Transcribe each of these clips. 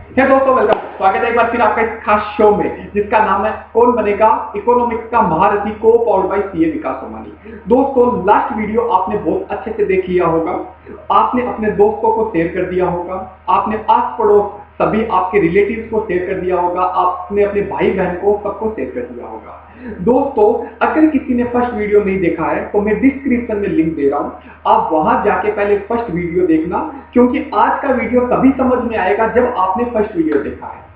है दोस्तों, वेलकम, स्वागत है एक बार फिर आपका इस खास शो में जिसका नाम है कौन बनेगा इकोनॉमिक्स का महारथी, को पावर्ड बाय सीए विकास सोमानी। दोस्तों, लास्ट वीडियो आपने बहुत अच्छे से देख लिया होगा, आपने अपने दोस्तों को शेयर कर दिया होगा, आपने आस पड़ोस सभी आपके रिलेटिव्स को शेयर कर दिया होगा, आपने अपने भाई बहन को सबको शेयर कर दिया होगा। दोस्तों, अगर किसी ने फर्स्ट वीडियो नहीं देखा है तो मैं डिस्क्रिप्शन में लिंक दे रहा हूं, आप वहां जाके पहले फर्स्ट वीडियो देखना, क्योंकि आज का वीडियो तभी समझ में आएगा जब आपने फर्स्ट वीडियो देखा है।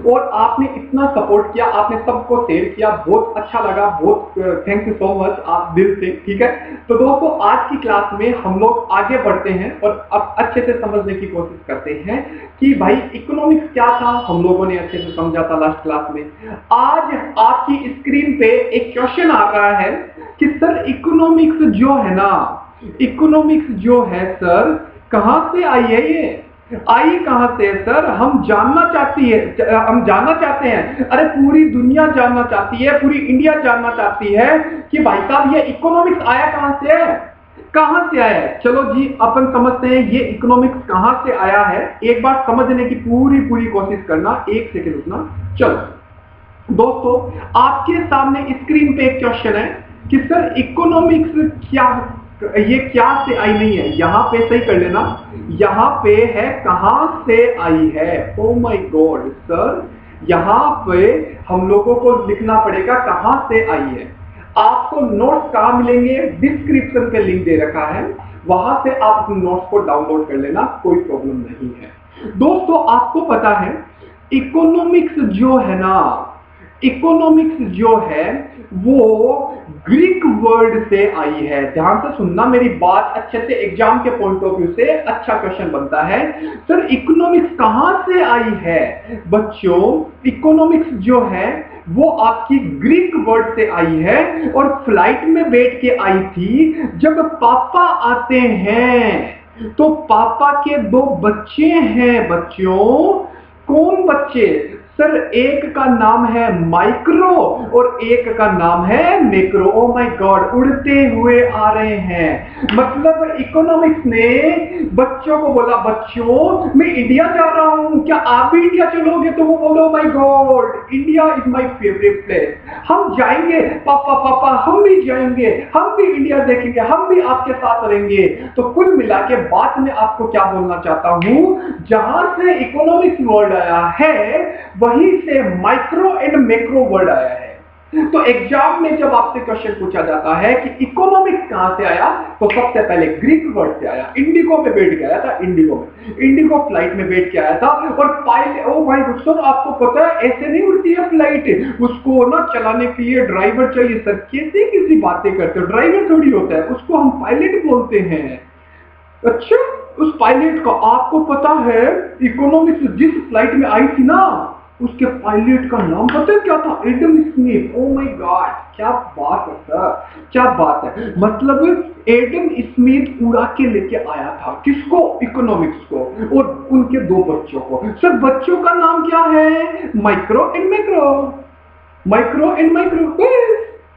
और आपने इतना सपोर्ट किया, आपने सबको शेयर किया, बहुत अच्छा लगा, बहुत थैंक यू सो मच आप दिल से। ठीक है, तो दोस्तों आज की क्लास में हम लोग आगे बढ़ते हैं और अब अच्छे से समझने की कोशिश करते हैं कि भाई इकोनॉमिक्स क्या था। हम लोगों ने अच्छे से समझा था लास्ट क्लास में। आज आपकी स्क्रीन पे एक क्वेश्चन आ रहा है कि सर इकोनॉमिक्स जो है ना, इकोनॉमिक्स जो है सर कहां से आई है, ये आई कहां से सर, हम जानना चाहते हैं। अरे पूरी दुनिया जानना चाहती है, पूरी इंडिया जानना चाहती है कि भाई साहब ये इकोनॉमिक्स आया कहां से है, कहां से आया है। चलो जी अपन समझते हैं ये इकोनॉमिक्स कहां से आया है। एक बार समझने की पूरी पूरी कोशिश करना, एक सेकंड रुकना। चलो दोस्तों, आपके सामने स्क्रीन पे एक क्वेश्चन है कि सर इकोनॉमिक्स क्या, ये क्या से आई नहीं है, यहां पे सही कर लेना, यहां पे है कहां से आई है। ओ माय गॉड सर, यहां पे हम लोगों को लिखना पड़ेगा कहां से आई है। आपको नोट्स कहां मिलेंगे, डिस्क्रिप्शन पे लिंक दे रखा है, वहां से आप अपने नोट्स को डाउनलोड कर लेना, कोई प्रॉब्लम नहीं है। दोस्तों आपको पता है इकोनॉमिक्स जो है ना, इकोनॉमिक्स जो है वो ग्रीक वर्ड से आई है। ध्यान से सुनना मेरी बात अच्छे से, एग्जाम के पॉइंट ऑफ व्यू से अच्छा क्वेश्चन बनता है। सर इकोनॉमिक्स कहां से आई है बच्चों, इकोनॉमिक्स जो है वो आपकी ग्रीक वर्ड से आई है और फ्लाइट में बैठ के आई थी। जब पापा आते हैं तो पापा के दो बच्चे हैं बच्चों। कौन बच्चे सर, एक का नाम है माइक्रो और एक का नाम है मैक्रो। ओ माय गॉड, उड़ते हुए आ रहे हैं। मतलब इकोनॉमिक्स ने बच्चों को बोला बच्चों मैं इंडिया जा रहा हूं, क्या आप भी इंडिया चलोगे। तो वो बोलो my God India is my favourite place, हम जाएंगे पापा, पापा हम भी जाएंगे, हम भी इंडिया देखेंगे, हम भी आपके साथ रहेंगे। तो कुल मिला के बात में आपको क्या बोलना चाहता हूं, जहां से इकोनॉमिक्स वर्ड आया है वहीं से माइक्रो एंड मैक्रो वर्ड आया है। तो एग्जाम में जब आपसे क्वेश्चन पूछा जाता है कि इकोनॉमिक्स कहां से आया, तो सबसे पहले ग्रीक वर्ड से आया। इंडिगो में बैठ के आया था, इंडिगो फ्लाइट में बैठ के आया था। और पायलट, ओ भाई दोस्तों आपको पता है ऐसे नहीं उड़ती है फ्लाइट, उसको ना चलाने के लिए ड्राइवर चाहिए। सर कैसे किसी बातें करते हो, ड्राइवर थोड़ी होता है, उसको हम पायलट बोलते हैं। अच्छा, उस पायलट का आपको पता है इकोनॉमिक्स जिस फ्लाइट में आई थी ना, उसके पायलट का नाम पता है क्या था, Adam Smith. Oh my god, क्या बात है सर, क्या बात है। मतलब एडम स्मिथ उड़ा के लेके आया था किसको, इकोनॉमिक्स को, और उनके दो बच्चों को। सर बच्चों का नाम क्या है, micro and macro, micro and micro,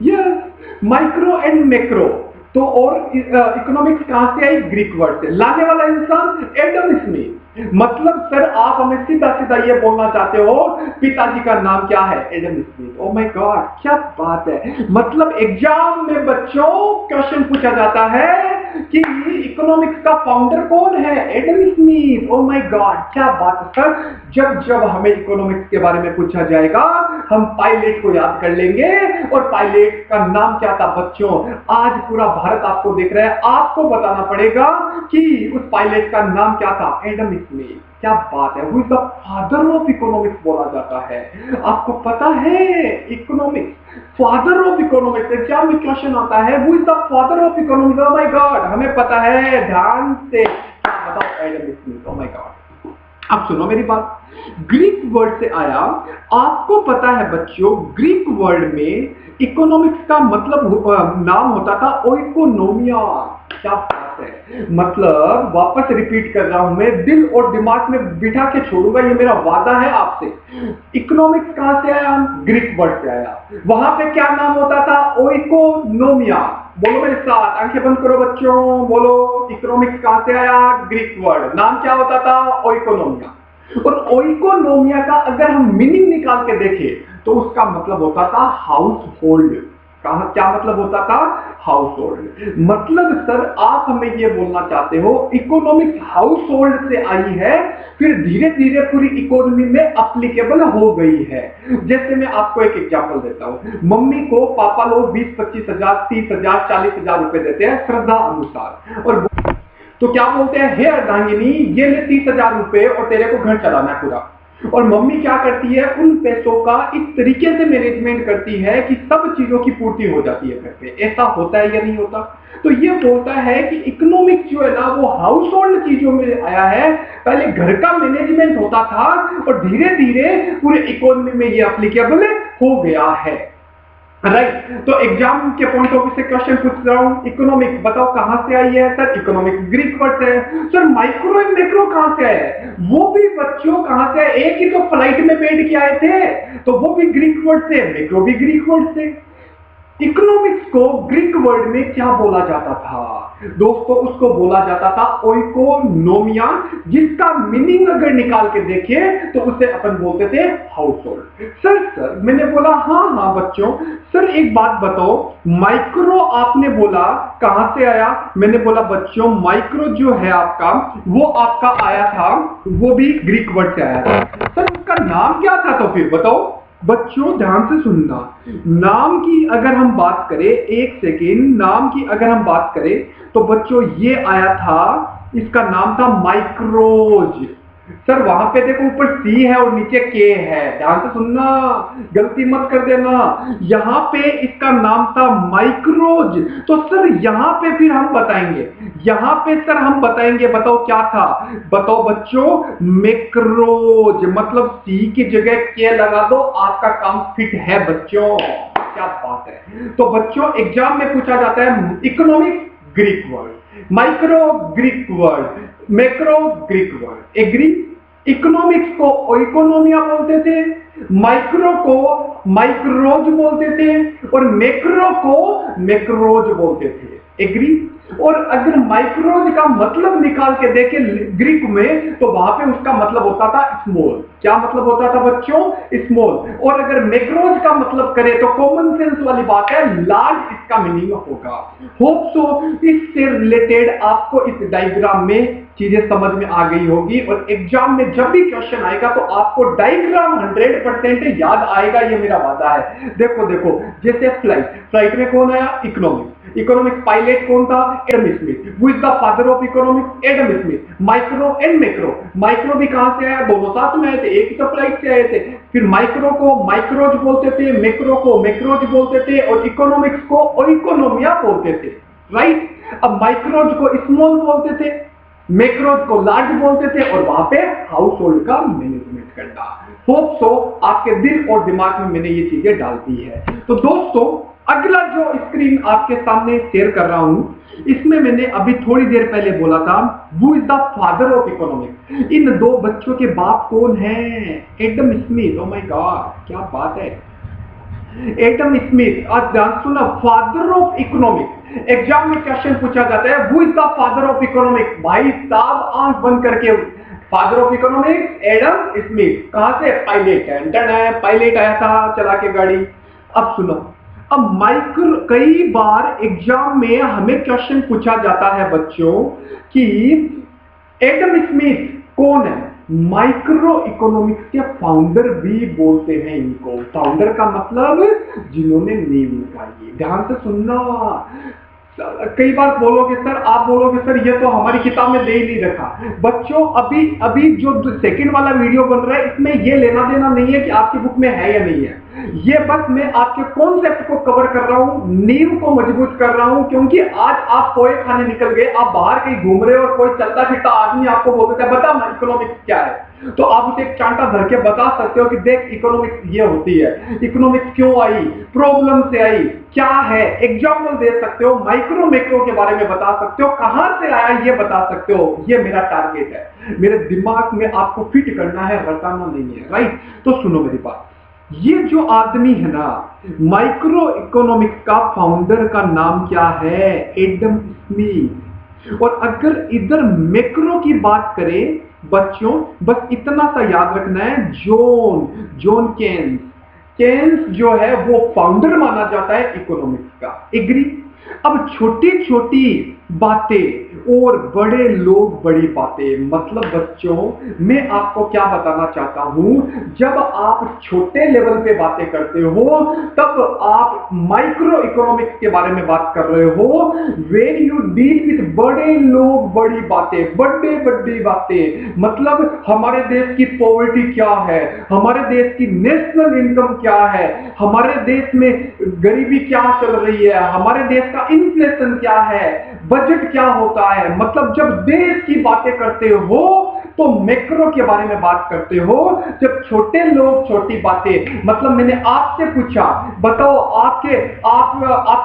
yes micro and macro. तो और इकोनॉमिक्स कहां से आई, ग्रीक वर्ड से। लाने वाला इंसान एडम स्मिथ। मतलब सर आप हमें सीधा सीधा ये बोलना चाहते हो पिताजी का नाम क्या है, Adam Smith. Oh my god, क्या बात है। मतलब एग्जाम में बच्चों क्वेश्चन पूछा जाता है कि इकोनॉमिक्स का फाउंडर कौन है, Adam Smith. Oh my god, क्या बात है सर। जब जब हमें इकोनॉमिक्स के बारे में पूछा जाएगा हम पायलट को याद कर लेंगे। और पायलट का नाम क्या था बच्चों, आज पूरा भारत आपको देख रहा है, आपको बताना पड़ेगा कि उस पायलट का नाम क्या था, एडम स्मिथ। क्या बात है, who is the father of economics बोला जाता है। आपको पता है economics, father of economics, exam में क्वेश्चन आता है who is the father of economics. O my God, हमें पता है, ध्यान से बताओ, Adam Smith. Oh my God, अब सुनो मेरी बात, ग्रीक वर्ड से आया। आपको पता है बच्चों ग्रीक वर्ड में इकोनॉमिक्स का मतलब नाम होता था ओइकोनोमिया। क्या बात है, मतलब वापस रिपीट कर रहा हूं मैं, दिल और दिमाग में बिठा के छोड़ूंगा, ये मेरा वादा है आपसे। इकोनॉमिक्स कहां से आया, ग्रीक वर्ड से आया। वहां पे क्या नाम होता था, ओइकोनोमिया। बोलो मेरे साथ, आंखें बंद करो बच्चों, बोलो इकोनॉमिक्स कहां से आया, ग्रीक वर्ड, नाम क्या होता था, ओइकोनोमिया। और ओइकोनोमिया का अगर हम मीनिंग निकाल के देखें तो उसका मतलब होता था हाउस होल्ड। कहा क्या मतलब होता था? House hold. मतलब सर आप हमें ये बोलना चाहते हो इकोनॉमिक्स हाउस होल्ड से आई है, फिर धीरे धीरे पूरी इकोनॉमी में एप्लीकेबल हो गई है। जैसे मैं आपको एक एग्जांपल देता हूं, मम्मी को पापा लोग 20-25,000, 30,000, 40,000 रुपए देते हैं श्रद्धा अनुसार, और तो क्या बोलते हैं, हे अर्धांगिनी ये ले 30,000 रुपए और तेरे को घर चलाना है पूरा। और मम्मी क्या करती है, उन पैसों का इस तरीके से मैनेजमेंट करती है कि सब चीजों की पूर्ति हो जाती है घर पे। ऐसा होता है या नहीं होता? तो ये बोलता है कि इकोनॉमिक्स जो है ना वो हाउस होल्ड चीजों में आया है। पहले घर का मैनेजमेंट होता था और धीरे धीरे पूरे इकोनॉमी में ये एप्लीकेबल हो गया है। राइट तो एग्जाम के पॉइंट ऑफ व्यू से क्वेश्चन पूछ रहा हूं, इकोनॉमिक्स बताओ कहां से आई है? सर इकोनॉमिक्स ग्रीक वर्ड से है। सर माइक्रो एंड मैक्रो कहां से है? वो भी बच्चों कहां से है? एक ही तो फ्लाइट में बैठ के आए थे, तो वो भी ग्रीक वर्ड से, मैक्रो भी ग्रीक वर्ड से। इकोनॉमिक्स को ग्रीक वर्ड में क्या बोला जाता था दोस्तों? उसको बोला जाता था ओइकोनोमिया, जिसका मीनिंग अगर निकाल के देखें तो उसे अपन बोलते थे हाउस होल्ड। सर मैंने बोला हाँ हाँ बच्चों। सर एक बात बताओ, माइक्रो आपने बोला कहां से आया? मैंने बोला बच्चों माइक्रो जो है आपका वो आपका आया था, वो भी ग्रीक वर्ड से आया था। सर उसका नाम क्या था? तो फिर बताओ बच्चों ध्यान से सुनना। नाम की अगर हम बात करें, एक सेकेंड, नाम की अगर हम बात करें तो बच्चों ये आया था, इसका नाम था माइक्रोज। सर वहां पे देखो ऊपर सी है और नीचे के है, ध्यान से सुनना, गलती मत कर देना। यहां पे इसका नाम था माइक्रोज। तो सर यहां पे फिर हम बताएंगे, यहां पे सर हम बताएंगे, बताओ क्या था? बताओ बच्चों मैक्रोज, मतलब सी की जगह के लगा दो, आपका काम फिट है बच्चों। क्या बात है। तो बच्चों एग्जाम में पूछा जाता है economics Greek word, micro Greek word, macro Greek word, agree? Economics को इकोनोमिया बोलते थे, माइक्रो को माइक्रोज बोलते थे और मैक्रो को मैक्रोज बोलते थे, एग्री? और अगर माइक्रोज का मतलब निकाल के देखें ग्रीक में तो वहां पे उसका मतलब होता था स्मॉल। क्या मतलब होता था बच्चों? स्मॉल। और अगर मैक्रोज का मतलब करें तो कॉमन सेंस वाली बात है, लार्ज इसका मीनिंग होगा। होप सो इससे रिलेटेड आपको इस डायग्राम में चीजें समझ में आ गई होगी, और एग्जाम में जब भी क्वेश्चन आएगा तो आपको डायग्राम 100% याद आएगा, ये मेरा वादा है। देखो देखो जैसे फ्लाइट में कौन आया? इकोनॉमिक्स पायलट कौन था? Adam Smith. Who is the father of economics? Adam Smith. Micro and macro भी कहां से आया? दोनों साथ में आए थे, एक ही तो फ्लाइट से आए थे। फिर माइक्रो को माइक्रोज बोलते थे, मैक्रो को मैक्रोज बोलते थे और इकोनॉमिक्स को इकोनोमिया बोलते थे, राइट? अब माइक्रोज को स्मॉल बोलते थे, मैक्रोज को लार्ज बोलते थे, और वहां पे हाउस होल्ड का मैनेजमेंट करना। होप सो आपके दिल और दिमाग में मैंने ये चीजें डाल दी है। तो दोस्तों अगला जो स्क्रीन आपके सामने शेयर कर रहा हूं, इसमें मैंने अभी थोड़ी देर पहले बोला था who is the father of economics. इन दो बच्चों के बाप कौन है? Adam Smith. Oh my god क्या बात है, एडम स्मिथ। आज ध्यान सुना, फादर ऑफ इकोनॉमिक्स। एग्जाम में क्वेश्चन पूछा जाता है who is the father of economics? भाई साहब आंख बंद करके, father of economics Adam Smith. कहां से? पायलट है, पायलट आया था चला के गाड़ी। अब सुनो, अब माइक्रो, कई बार एग्जाम में हमें क्वेश्चन पूछा जाता है बच्चों कि एडम स्मिथ कौन है? माइक्रो इकोनॉमिक्स के फाउंडर भी बोलते हैं इनको। फाउंडर का मतलब जिन्होंने नींव निकाली। ध्यान से सुनना, कई बार बोलोगे सर, आप बोलोगे सर ये तो हमारी किताब में दे ही नहीं रखा। बच्चों अभी अभी जो सेकंड वाला वीडियो बन रहा है इसमें ये लेना देना नहीं है कि आपकी बुक में है या नहीं है। ये बस मैं आपके कॉन्सेप्ट को कवर कर रहा हूं, नींव को मजबूत कर रहा हूं, क्योंकि आज आप पोए खाने निकल गए, आप बाहर कहीं घूम रहे हो और कोई चलता फिरता आदमी आपको बोल देता है बता ना इकोनॉमिक्स क्या है, तो आप उसे एक चांटा धर के बता सकते हो कि देख इकोनॉमिक्स ये होती है, इकोनॉमिक्स क्यों आई, प्रॉब्लम से आई, क्या है, एग्जाम्पल दे सकते हो, माइक्रो मैक्रो के बारे में बता सकते हो, कहां से आया ये बता सकते हो। ये मेरा टारगेट है, मेरे दिमाग में आपको फिट करना है, रटाना नहीं है, राइट? तो सुनो मेरी बात, ये जो आदमी है ना, माइक्रो इकोनॉमिक्स का फाउंडर का नाम क्या है? Adam Smith. और अगर इधर मैक्रो की बात करें बच्चों बस इतना सा याद रखना है, जॉन केन्स, जो है वो फाउंडर माना जाता है इकोनॉमिक्स का। एग्री। अब छोटी छोटी बातें और बड़े लोग बड़ी बातें, मतलब बच्चों मैं आपको क्या बताना चाहता हूं, जब आप छोटे लेवल पे बातें करते हो तब आप माइक्रो इकोनॉमिक्स के बारे में बात कर रहे हो। वेन यू डील विथ बड़े लोग बड़ी बातें, बड़ी बड़ी बातें, मतलब हमारे देश की पॉवर्टी क्या है, हमारे देश की नेशनल इनकम क्या है, हमारे देश में गरीबी क्या चल रही है, हमारे देश का इन्फ्लेशन क्या है, बजट क्या होता है, मतलब जब देश की बातें करते हो तो मैक्रो के बारे में बात करते हो। जब छोटे लोग छोटी बातें, मतलब मैंने आपसे पूछा बताओ आप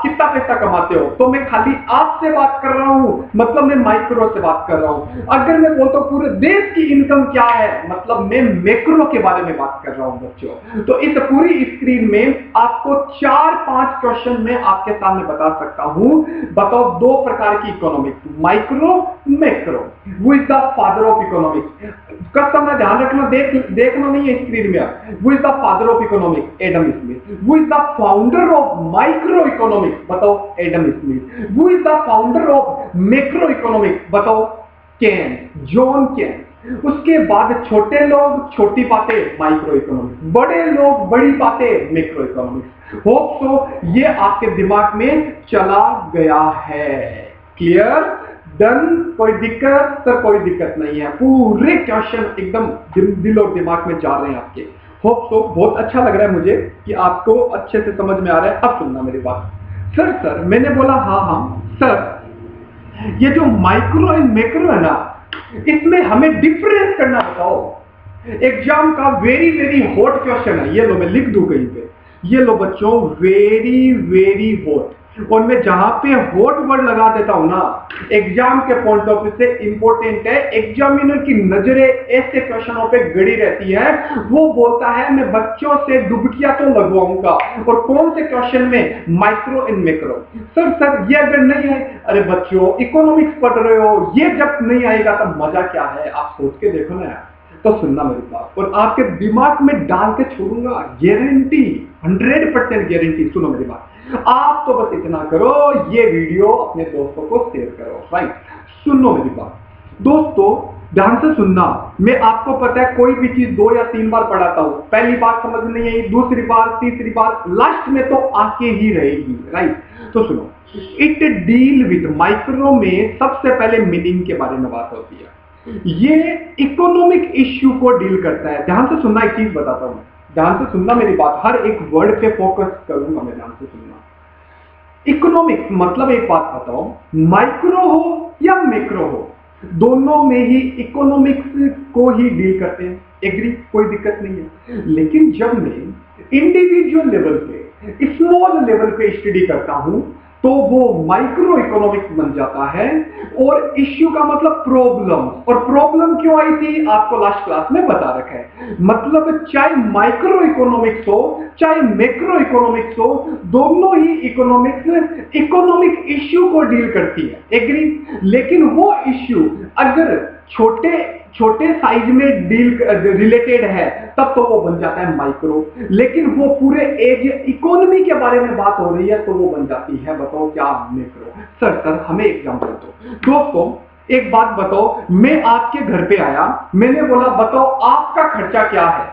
कितना पैसा कमाते हो, तो मैं खाली आपसे बात कर रहा हूं, मतलब मैं माइक्रो से बात कर रहा हूं। अगर मैं बोलता हूं पूरे देश की इनकम क्या है, मतलब मैं मैक्रो के बारे में बात कर रहा हूं बच्चों। तो इस पूरी स्क्रीन में आपको 4-5 क्वेश्चन में आपके सामने बता सकता हूं। बताओ दो प्रकार की इकोनॉमिक्स, माइक्रो, मैक्रो। वो is the father of economics. कसम है, ध्यान रखना, देखना नहीं है स्क्रीन में। Who is the father of economics, Adam Smith. Who is the founder of microeconomics, बताओ Adam Smith. Who is the founder of macroeconomics, बताओ केन, जॉन केन। उसके बाद छोटे लोग छोटी बातें माइक्रो इकोनॉमिक्स, बड़े लोग बड़ी बातें मैक्रो इकोनॉमिक्स। होप सो ये आपके दिमाग में चला गया है। क्लियर, डन, कोई दिक्कत? सर कोई दिक्कत नहीं है, पूरे क्वेश्चन एकदम दिल और दिमाग में जा रहे हैं आपके। होप सो बहुत अच्छा लग रहा है मुझे कि आपको अच्छे से समझ में आ रहा है। अब सुनना मेरी बात। सर मैंने बोला हाँ सर, ये जो माइक्रो एंड मैक्रो है ना, इसमें हमें डिफरेंस करना बताओ। एग्जाम का वेरी वेरी हॉट क्वेश्चन है, ये लो मैं लिख दूं कहीं पे, ये लो बच्चों, वेरी वेरी हॉट। और मैं जहां पे हॉट वर्ड लगा देता हूं ना, एग्जाम के पॉइंट ऑफ व्यू से इंपॉर्टेंट है, एग्जामिनर की नजरें ऐसे क्वेश्चनों पे गड़ी रहती है। वो बोलता है मैं बच्चों से डुबकियां तो लगवाऊंगा, और कौन से क्वेश्चन में, माइक्रो एंड मैक्रो। सर ये अगर नहीं है, अरे बच्चों इकोनॉमिक्स पढ़ रहे हो, ये जब नहीं आएगा तब मजा क्या है, आप सोच के देखो ना यार। तो सुनना मेरी बात और आपके दिमाग में डाल के छोड़ूंगा, गारंटी, 100% गारंटी। सुनो मेरी बात, आप तो बस इतना करो, ये वीडियो अपने दोस्तों को शेयर करो, राइट। सुनो मेरी बात दोस्तों, ध्यान से सुनना। मैं आपको पता है कोई भी चीज 2 या 3 बार पढ़ाता हूं, पहली बार समझ नहीं आई, दूसरी बार, तीसरी बार, लास्ट में तो आके ही रहेगी, राइट। तो सुनो, इट डील विद माइक्रो में सबसे पहले मीनिंग के बारे में बात होती है। ये इकोनॉमिक इश्यू को डील करता है। ध्यान से सुनना, एक चीज बताता हूं, ध्यान से सुनना मेरी बात, हर एक वर्ड पे फोकस करूंगा मैं, ध्यान से सुनना। इकोनॉमिक्स मतलब एक बात बताओ, माइक्रो हो या मैक्रो हो, दोनों में ही इकोनॉमिक्स को ही डील करते हैं। एग्री, कोई दिक्कत नहीं है। लेकिन जब मैं इंडिविजुअल लेवल पे, स्मॉल लेवल पे स्टडी करता हूं तो वो माइक्रो इकोनॉमिक्स बन जाता है। और इश्यू का मतलब प्रॉब्लम, और प्रॉब्लम क्यों आई थी आपको लास्ट क्लास में बता रखा है। मतलब चाहे माइक्रो इकोनॉमिक्स हो चाहे मैक्रो इकोनॉमिक्स हो, दोनों ही इकोनॉमिक्स इकोनॉमिक इश्यू को डील करती है। एग्री। लेकिन वो इश्यू अगर छोटे छोटे साइज में डील रिलेटेड है तब तो वो बन जाता है माइक्रो। लेकिन वो पूरे एज इकोनॉमी के बारे में बात हो रही है तो वो बन जाती है, बताओ क्या, मैक्रो। सर हमें एग्जांपल दो। दोस्तों एक बात बताओ, मैं आपके घर पे आया, मैंने बोला बताओ आपका खर्चा क्या है,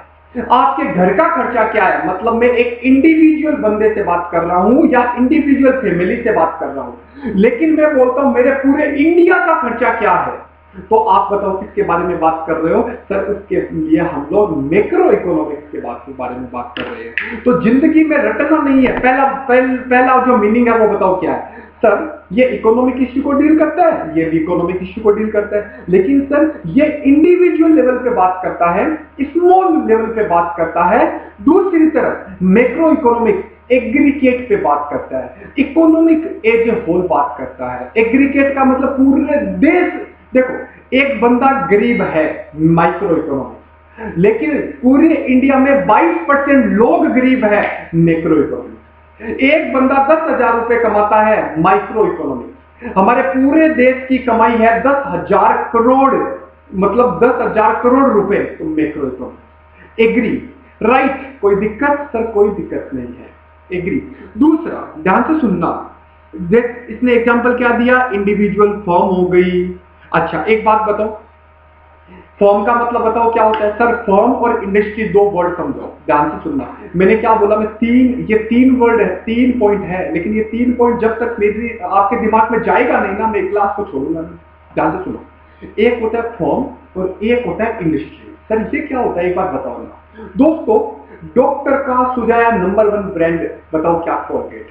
आपके घर का खर्चा क्या है, मतलब मैं एक इंडिविजुअल बंदे से बात कर रहा हूं या इंडिविजुअल फैमिली से बात कर रहा हूं। लेकिन मैं बोलता हूं मेरे पूरे इंडिया का खर्चा क्या है, तो आप बताओ किसके बारे में बात कर रहे हो। सर उसके लिए हम लोग मैक्रो इकोनॉमिक्स के बारे में बात कर रहे हैं। तो जिंदगी में रटना नहीं है, पहला जो मीनिंग है वो बताओ क्या है। सर ये इकोनॉमिक इश्यू को डील करता है, ये भी इकोनॉमिक इश्यू को डील करता है, लेकिन सर ये इंडिविजुअल लेवल पे बात करता है, स्मॉल लेवल पे बात करता है। दूसरी तरफ मैक्रो इकोनॉमिक्स एग्रीगेट पे बात करता है, इकोनॉमिक एज ए होल बात करता है। एग्रीगेट का मतलब पूरे देश। देखो एक बंदा गरीब है, माइक्रो इकोनॉमिक्स, लेकिन पूरे इंडिया में 22% लोग गरीब है, मैक्रो इकोनॉमिक्स। एक बंदा 10,000 रुपए कमाता है, माइक्रो इकोनॉमिक्स। हमारे पूरे देश की कमाई है 10,000 करोड़, मतलब 10,000 करोड़ रुपए, तो मैक्रो इकोनॉमिक्स। एग्री, राइट, कोई दिक्कत सर? कोई दिक्कत नहीं है, एग्री। दूसरा, ध्यान से सुनना, इसने एग्जांपल क्या दिया? इंडिविजुअल फर्म हो गई। अच्छा एक बात बताओ, फर्म का मतलब बताओ क्या होता है? सर फर्म और इंडस्ट्री दो वर्ड समझो, ध्यान से सुनना। मैंने क्या बोला? मैं ये तीन वर्ड है, 3 पॉइंट है, लेकिन ये 3 पॉइंट जब तक मेरी आपके दिमाग में जाएगा नहीं ना, मैं क्लास को छोड़ूंगा नहीं। ध्यान से सुनो, एक होता है फर्म और एक होता है इंडस्ट्री। सर ये क्या होता है, एक बात बताओ ना दोस्तों। डॉक्टर का सुझाया नंबर 1 ब्रांड बताओ क्या? कोलगेट।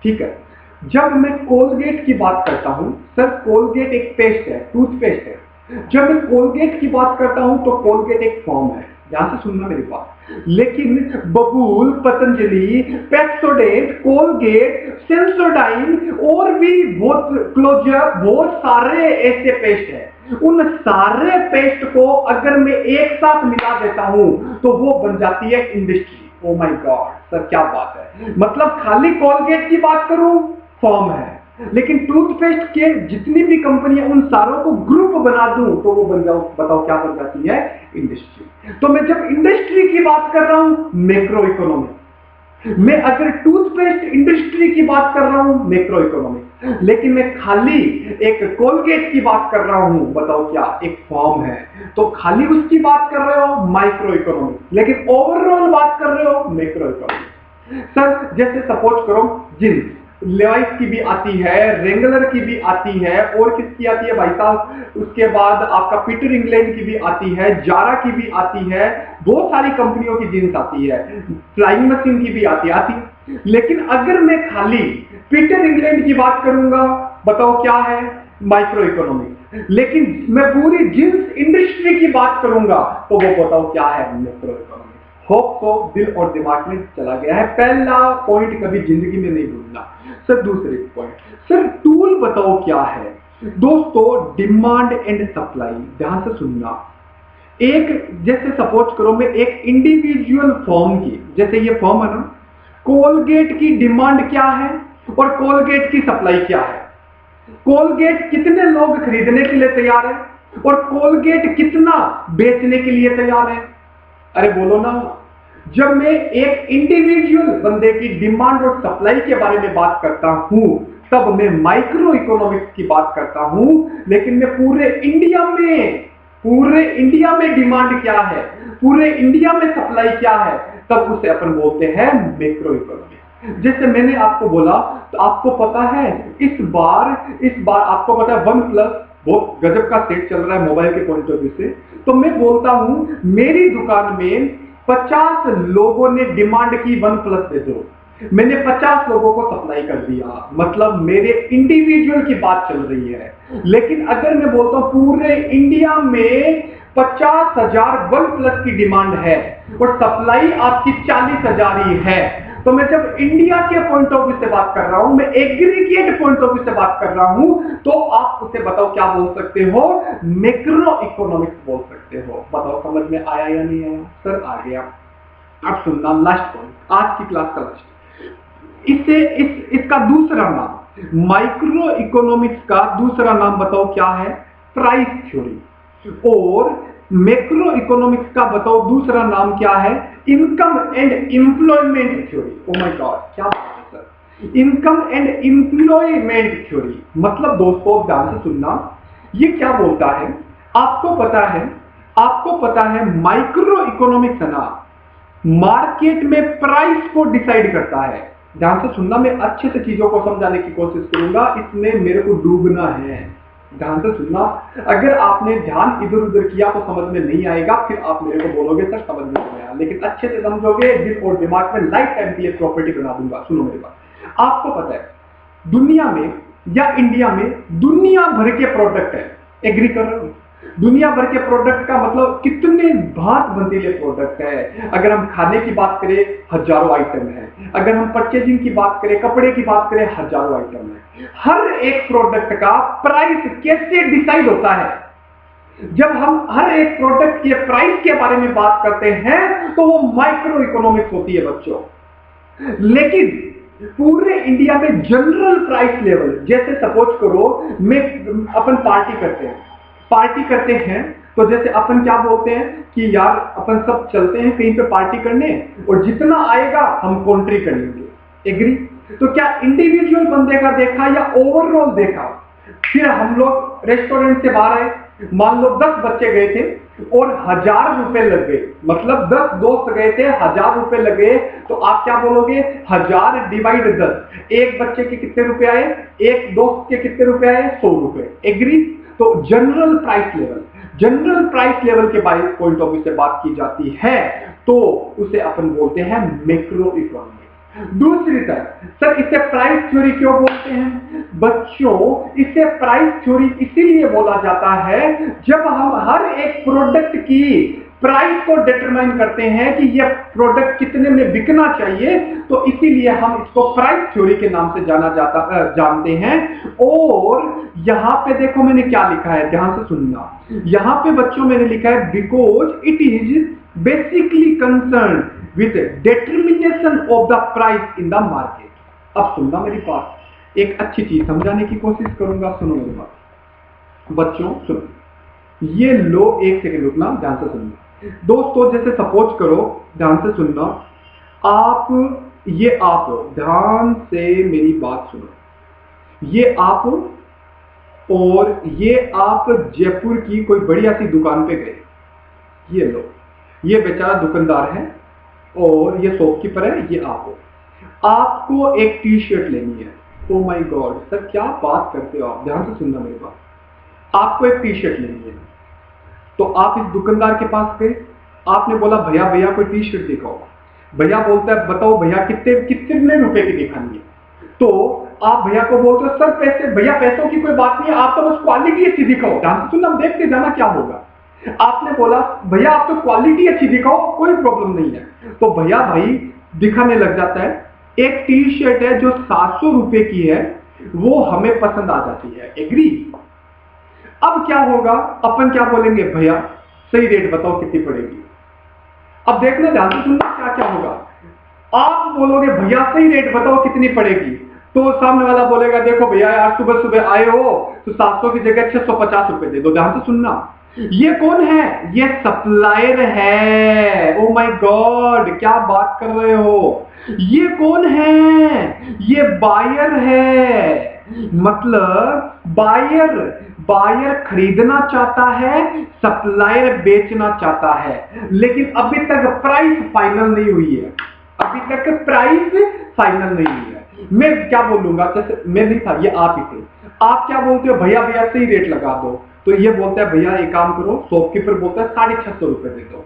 ठीक है, जब मैं कोलगेट की बात करता हूं, सर कोलगेट एक पेस्ट है, टूथपेस्ट है। जब मैं कोलगेट की बात करता हूं तो कोलगेट एक फॉर्म है, ध्यान से सुनना मेरी बात। लेकिन बबूल, पतंजलि, पेप्सोडेंट, कोलगेट, सेंसोडाइन और भी बहुत, क्लोजर, बहुत सारे ऐसे पेस्ट हैं। उन सारे पेस्ट को अगर मैं एक साथ मिला देता हूं तो वो बन जाती है industry. O my God sir क्या बात है! मतलब खाली कोलगेट की बात करूं, फॉर्म है, लेकिन टूथपेस्ट के जितनी भी कंपनियां उन सारों को ग्रुप बना दूं तो वो बन जाओ, बताओ क्या बन जाती है? इंडस्ट्री। तो मैं जब इंडस्ट्री की बात कर रहा हूं, मैक्रो इकोनॉमिक। मैं अगर टूथपेस्ट इंडस्ट्री की बात कर रहा हूं, मैक्रो इकोनॉमिक। लेकिन मैं खाली एक कोलगेट की बात कर रहा हूं, बताओ क्या? एक फॉर्म है, तो खाली उसकी बात कर रहे हो माइक्रो इकोनॉमिक, लेकिन ओवरऑल बात कर रहे हो मैक्रो इकोनॉमिक। सर जैसे सपोज करो जींस, लेवाइस की भी आती है, रेंगलर की भी आती है, और किसकी आती है भाई साहब? उसके बाद आपका पीटर इंग्लैंड की भी आती है, जारा की भी आती है, बहुत सारी कंपनियों की जींस आती है, फ्लाइंग मशीन की भी आती है। लेकिन अगर मैं खाली पीटर इंग्लैंड की बात करूंगा, बताओ क्या है? Micro economic. लेकिन मैं पूरी जींस इंडस्ट्री की बात करूंगा तो वो बताओ क्या है? Macro economic. होप तो दिल और दिमाग में चला गया है। पहला पॉइंट कभी जिंदगी में नहीं भूलना। सर दूसरे पॉइंट, सर टूल बताओ क्या है? दोस्तों डिमांड एंड सप्लाई, ध्यान से सुनना। एक, जैसे सपोज करो मैं एक इंडिविजुअल फर्म की, जैसे ये फर्म है ना, कोलगेट की डिमांड क्या है और कोलगेट की सप्लाई क्या है? कोलगेट कितने लोग खरीदने के लिए तैयार है और कोलगेट कितना बेचने के लिए तैयार है? अरे बोलो ना। जब मैं एक इंडिविजुअल बंदे की डिमांड और सप्लाई के बारे में बात करता हूं, तब मैं माइक्रो इकोनॉमिक्स की बात करता हूं। लेकिन मैं पूरे इंडिया में डिमांड क्या है, पूरे इंडिया में सप्लाई क्या है, तब उसे अपन बोलते हैं मैक्रो इकोनॉमिक्स। जैसे मैंने आपको बोला, तो आपको पता है इस बार आपको पता है वन प्लस बहुत गजब का सेट चल रहा है मोबाइल के पॉइंट ऑफ व्यू से। तो मैं बोलता हूं मेरी दुकान में 50 लोगों ने डिमांड की वन प्लस दे दो, मैंने 50 लोगों को सप्लाई कर दिया, मतलब मेरे इंडिविजुअल की बात चल रही है। लेकिन अगर मैं बोलता हूं पूरे इंडिया में 50,000 वन प्लस की डिमांड है और सप्लाई आपकी 40,000 ही है, तो मैं जब इंडिया के पॉइंट ऑफ व्यू से बात कर रहा हूं, मैं एग्रीगेट पॉइंट ऑफ व्यू से बात कर रहा हूं, तो आप उसे बताओ क्या बोल सकते हो? मैक्रो इकोनॉमिक्स बोल सकते हो। बताओ समझ में आया या नहीं आया? सर आ गया। अब सुनना लास्ट पॉइंट, आज की क्लास का लास्ट। इसका दूसरा नाम, माइक्रो इकोनॉमिक्स का दूसरा नाम बताओ क्या है? Price theory. और मैक्रो इकोनॉमिक्स का बताओ दूसरा नाम क्या है? Income and employment theory. O my god क्या बात है sir! Income and employment theory. मतलब दोस्तों ध्यान से सुनना, ये क्या बोलता है? आपको पता है माइक्रो इकोनॉमिक्स है ना, मार्केट में प्राइस को डिसाइड करता है। ध्यान से सुनना, मैं अच्छे से चीजों को समझाने की कोशिश करूंगा, इसमें मेरे को डूबना है। ध्यान से सुनना, अगर आपने ध्यान इधर उधर किया तो समझ में नहीं आएगा, फिर आप मेरे को बोलोगे सर समझ में नहीं आया, लेकिन अच्छे से समझोगे, दिल और दिमाग में लाइफ टाइम की प्रॉपर्टी बना दूंगा। सुनो मेरी बात। आपको पता है दुनिया में या इंडिया में दुनिया भर के प्रोडक्ट है, एग्री कर रहे हो? दुनिया भर के प्रोडक्ट का मतलब कितने भांत भंतीले प्रोडक्ट है। अगर हम खाने की बात करें, हजारों आइटम है। अगर हम परचेजिंग की बात करें, कपड़े की बात करें, हजारों आइटम है। हर एक प्रोडक्ट का प्राइस कैसे डिसाइड होता है? जब हम हर एक प्रोडक्ट के प्राइस के बारे में बात करते हैं तो वो माइक्रो इकोनॉमिक्स होती है बच्चों। लेकिन पूरे इंडिया में जनरल प्राइस लेवल, जैसे सपोज करो मैं अपन पार्टी करते हैं, तो जैसे अपन क्या बोलते हैं कि यार अपन सब चलते हैं कहीं पे पार्टी करने और जितना आएगा हम कॉन्ट्री कर लेंगे, एग्री। तो क्या इंडिविजुअल बंदे का देखा या ओवरऑल देखा? फिर हम लोग रेस्टोरेंट से बाहर आए, मान लो 10 बच्चे गए थे और 1000 रुपए लग गए, मतलब 10 दोस्त गए थे, 1000 रुपए लगे, तो आप क्या बोलोगे? 1000 डिवाइड 10, एक बच्चे के कितने रुपए आए, एक दोस्त के कितने रुपए आए? 100 रुपए, एग्री। तो जनरल प्राइस लेवल के पॉइंट ऑफ व्यू से बात की जाती है तो उसे अपन बोलते हैं मैक्रो इकोनॉमिक्स। दूसरी तरफ सर इसे प्राइस थ्योरी क्यों बोलते हैं? बच्चों इसे प्राइस थ्योरी इसीलिए बोला जाता है जब हम हर एक प्रोडक्ट की प्राइस को डिटरमाइन करते हैं कि यह प्रोडक्ट कितने में बिकना चाहिए, तो इसीलिए हम इसको प्राइस थ्योरी के नाम से जानते हैं। और यहां पे देखो मैंने क्या लिखा है, ध्यान से सुनना। यहां पे बच्चों मैंने लिखा है because it is basically concern with determination of the price in the market. अब सुनना मेरी बात, एक अच्छी चीज समझाने की कोशिश करूंगा, सुनो मेरी बात बच्चों, सुनो। ये लो, एक सेकंड रुकना, ध्यान से सुनना दोस्तों। जैसे सपोज करो, ध्यान से सुनना, आप ध्यान से मेरी बात सुनो। ये आप और ये आप जयपुर की कोई बढ़िया सी दुकान पे गए, ये लो, ये बेचारा दुकानदार है और ये शॉपकीपर है, ये आपको एक टी शर्ट लेनी है। ओ माय गॉड सर क्या बात करते हो आप, ध्यान से सुनना मेरी बात। आपको एक टी शर्ट लेनी है, तो आप इस दुकानदार के पास गए, आपने बोला भैया भैया कोई टी शर्ट दिखाओ। भैया बोलता है बताओ भैया कितने रुपए की दिखानी है? तो आप भैया को बोलते हो सर पैसे, भैया पैसों की कोई बात नहीं है, आप तो बस क्वालिटी अच्छी दिखाओ। ध्यान से सुनना, देखते जाना क्या होगा। आपने बोला भैया आप तो क्वालिटी अच्छी दिखाओ, कोई प्रॉब्लम नहीं है। तो भैया भाई दिखाने लग जाता है। एक टी शर्ट है जो 700 रुपए की है, वो हमें पसंद आ जाती है, एग्री। अब क्या होगा, अपन क्या बोलेंगे भैया सही रेट बताओ कितनी पड़ेगी। अब देखना ध्यान से सुनना क्या क्या होगा। आप बोलोगे भैया सही रेट बताओ कितनी पड़ेगी, तो सामने वाला बोलेगा देखो भैया यार सुबह सुबह आए हो तो 700 की जगह 650 रुपए दे दो। ध्यान से सुनना, ये कौन है? ये सप्लायर है। ओ माय गॉड क्या बात कर रहे हो। ये कौन है? ये बायर है। मतलब बायर खरीदना चाहता है, सप्लायर बेचना चाहता है, लेकिन अभी तक प्राइस फाइनल नहीं हुई है। अभी तक प्राइस फाइनल नहीं हुई है। मैं क्या बोलूंगा, जैसे मैं नहीं था, ये आप ही थे। आप क्या बोलते हो भैया भैया सही रेट लगा दो, तो ये बोलता है भैया एक काम करो, शॉपकीपर बोलता है 650 रुपए दे दो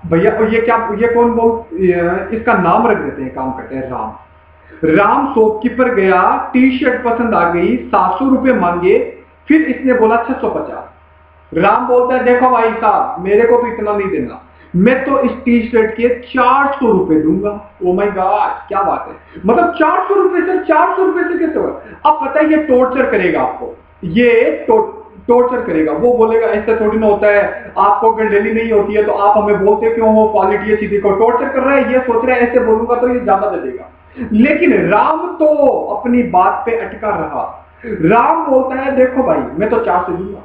भैया। और ये कौन इसका नाम रख देते हैं, काम करते हैं राम शॉपकीपर गया, टी शर्ट पसंद आ गई, 700 रुपए मांगे, फिर इसने बोला 650। राम बोलता है देखो भाई साहब मेरे को तो इतना नहीं देना, मैं तो इस टी शर्ट के 400 रुपए दूंगा। ओ माय गॉड क्या बात है, मतलब 400 रुपए से 400 रुपए से कैसे होगा? अब पता है ये टॉर्चर करेगा आपको, ये टॉर्चर करेगा। वो बोलेगा ऐसा थोड़ी ना होता है, आपको अगर डेली नहीं होती है तो आप हमें बोलते क्यों हो, क्वालिटी अच्छी देखो। टॉर्चर कर रहा है, ये सोच रहा है ऐसे बोलूंगा तो ये ज्यादा दे देगा। लेकिन राम तो अपनी बात पे अटका रहा। राम बोलता है देखो भाई मैं तो 400 दूंगा,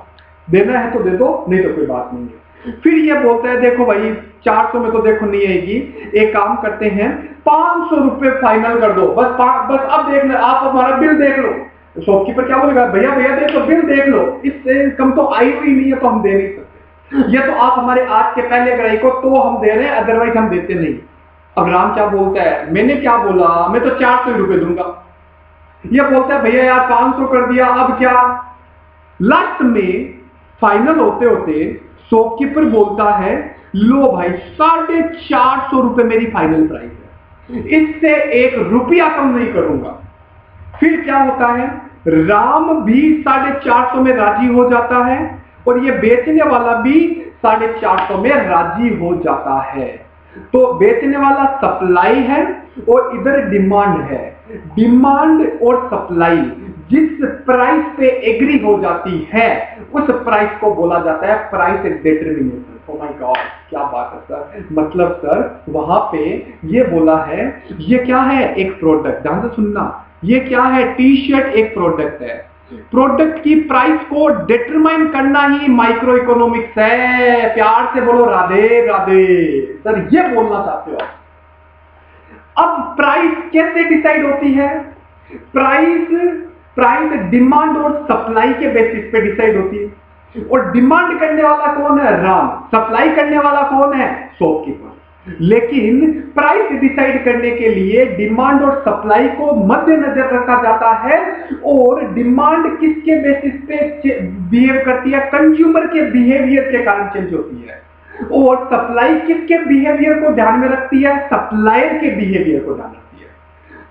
देना है तो दे दो, नहीं तो कोई बात नहीं है। फिर ये बोलता है देखो भाई 400 में तो देखो नहीं आएगी, एक काम करते हैं 500 रुपए फाइनल कर दो, बस अब देख लो, आप हमारा बिल देख लो। शॉपकीपर क्या बोलेगा भैया भैया देख लो बिल देख लो, इससे कम तो आई हुई नहीं है तो हम दे नहीं सकते, ये तो आप हमारे आज के पहले ग्राहक को तो हम दे रहे हैं, अदरवाइज हम देते नहीं। अब राम क्या बोलता है, मैंने क्या बोला, मैं तो 400 रुपए दूंगा। ये बोलता है भैया यार 500 कर दिया, अब क्या? लास्ट में फाइनल होते होते शॉपकीपर बोलता है लो भाई 450 रुपए मेरी फाइनल प्राइस है, इससे 1 रुपया कम नहीं करूंगा। फिर क्या होता है, राम भी 450 में राजी हो जाता है और ये बेचने वाला भी 450 में राजी हो जाता है। तो बेचने वाला सप्लाई है और इधर डिमांड है। डिमांड और सप्लाई जिस प्राइस पे एग्री हो जाती है उस प्राइस को बोला जाता है price determination. O my god क्या बात है सर, मतलब सर वहां पे ये बोला है, ये क्या है, एक प्रोडक्ट। ध्यान से सुनना, ये क्या है, टी शर्ट एक प्रोडक्ट है, प्रोडक्ट की प्राइस को डिटरमाइन करना ही माइक्रो इकोनॉमिक्स है। प्यार से बोलो राधे राधे। सर ये बोलना चाहते हो आप। अब प्राइस कैसे डिसाइड होती है? प्राइस प्राइस डिमांड और सप्लाई के बेसिस पे डिसाइड होती है। और डिमांड करने वाला कौन है? राम। सप्लाई करने वाला कौन है? शॉपकीपर। लेकिन प्राइस डिसाइड करने के लिए डिमांड और सप्लाई को मद्देनजर रखा जाता है। और डिमांड किसके बेसिस पे बिहेव करती है? कंज्यूमर के बिहेवियर के कारण चेंज होती है। और सप्लाई किसके बिहेवियर को ध्यान में रखती है? सप्लायर के बिहेवियर को ध्यान रखती है।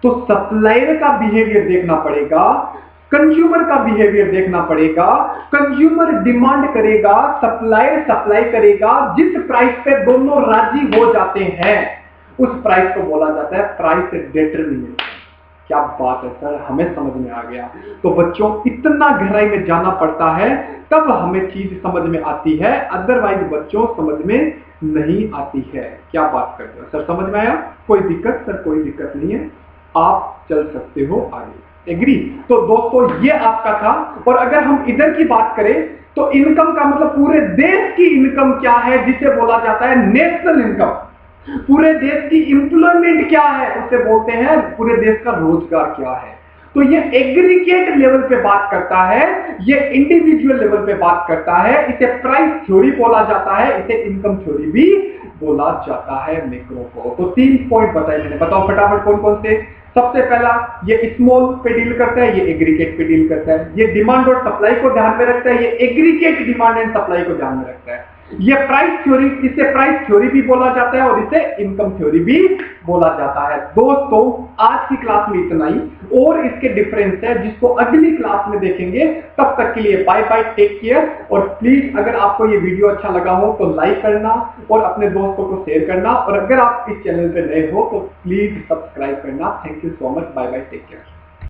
तो सप्लायर का बिहेवियर देखना पड़ेगा, कंज्यूमर का बिहेवियर देखना पड़ेगा। कंज्यूमर डिमांड करेगा, सप्लायर सप्लाई करेगा। जिस प्राइस पे दोनों राजी हो जाते हैं उस प्राइस को बोला जाता है प्राइस डिटरमिनेशन। क्या बात है सर, हमें समझ में आ गया। तो बच्चों इतना गहराई में जाना पड़ता है तब हमें चीज समझ में आती है, अदरवाइज बच्चों समझ में नहीं आती है। क्या बात करते हो सर, समझ में आया? कोई दिक्कत? सर कोई दिक्कत नहीं है, आप चल सकते हो आगे। एग्री? तो दोस्तों ये आपका था। और अगर हम इधर की बात करें तो इनकम का मतलब पूरे देश की इनकम क्या है, जिसे बोला जाता है नेशनल इनकम। पूरे देश की एम्प्लॉयमेंट क्या है, उसे बोलते हैं पूरे देश का रोजगार क्या है। तो ये एग्रीगेट लेवल पे बात करता है, ये इंडिविजुअल लेवल पे बात करता है। इसे प्राइस थ्योरी बोला जाता है, इसे इनकम थ्योरी भी बोला जाता है मैक्रो को। तो 3 पॉइंट बताए मैंने, बताओ फटाफट कौन कौन से। सबसे पहला ये स्मॉल पे डील करता है, ये एग्रीगेट पे डील करता है। ये डिमांड और सप्लाई को ध्यान में रखता है, ये एग्रीगेट डिमांड एंड सप्लाई को ध्यान में रखता है। ये प्राइस थ्योरी, इसे प्राइस थ्योरी भी बोला जाता है और इसे इनकम थ्योरी भी बोला जाता है। दोस्तों आज की क्लास में इतना ही, और इसके डिफरेंस है जिसको अगली क्लास में देखेंगे। तब तक के लिए बाय बाय, टेक केयर। और प्लीज अगर आपको ये वीडियो अच्छा लगा हो तो लाइक करना और अपने दोस्तों को शेयर करना। और अगर आप इस चैनल पे नए हो तो प्लीज सब्सक्राइब करना। Thank you so much, bye bye, take care.